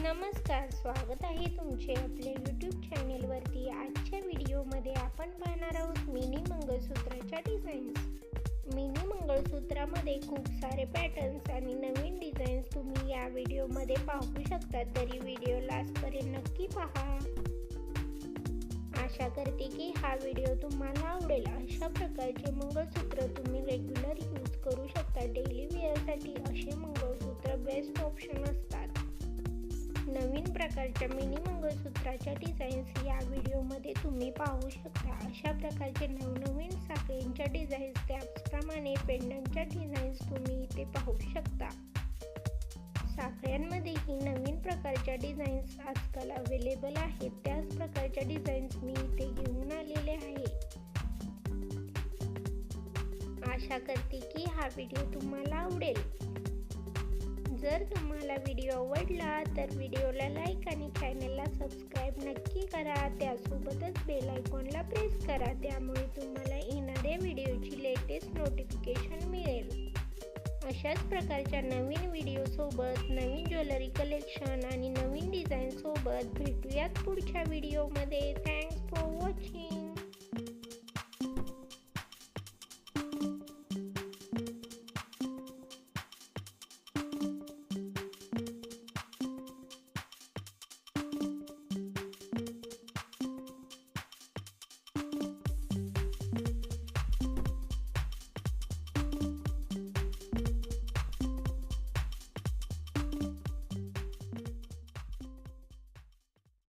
नमस्कार, स्वागत आहे तुमचे आपल्या यूट्यूब चॅनेलवरती। आजच्या व्हिडिओमध्ये आपण पाहणार आहोत मिनी मंगळसूत्राच्या डिझाईन्स। मिनी मंगळसूत्रामध्ये खूप सारे पॅटर्न्स आणि नवीन डिझाईन्स तुम्ही या व्हिडिओमध्ये पाहू शकता, तरी व्हिडिओ लास्टपर्यंत नक्की पहा। आशा करते की हा व्हिडिओ तुम्हाला आवडेल। अशा प्रकारचे मंगळसूत्र तुम्ही रेग्युलर यूज करू शकता। डेली वेअरसाठी असे मंगळसूत्र बेस्ट ऑप्शन असतात। नवीन प्रकारच्या मिनी मंगळसूत्राच्या डिझाईन्स या व्हिडिओमध्ये तुम्ही पाहू शकता। अशा प्रकारचे नवनवीन साखळींच्या डिझाईन्स, त्याचप्रमाणे पेंडंटच्या डिझाईन्स तुम्ही इथे पाहू शकता। साखळ्यांमध्येही नवीन प्रकारच्या डिझाईन्स आजकाल अवेलेबल आहेत। त्याच प्रकारच्या डिझाईन्स मी इथे घेऊन आलेले आहे। आशा करते की हा व्हिडिओ तुम्हाला आवडेल। जर तुम्हाला व्हिडिओ आवडला तर व्हिडिओला लाईक आणि चॅनलला सबस्क्राईब नक्की करा। त्यासोबतच बेल आयकॉनला प्रेस करा, त्यामुळे तुम्हाला येणाऱ्या व्हिडिओची लेटेस्ट नोटिफिकेशन मिळेल। अशाच प्रकारच्या नवीन व्हिडिओसोबत, नवीन ज्वेलरी कलेक्शन आणि नवीन डिझाईन सोबत भेटूयात पुढच्या व्हिडिओमध्ये। Thanks for watching.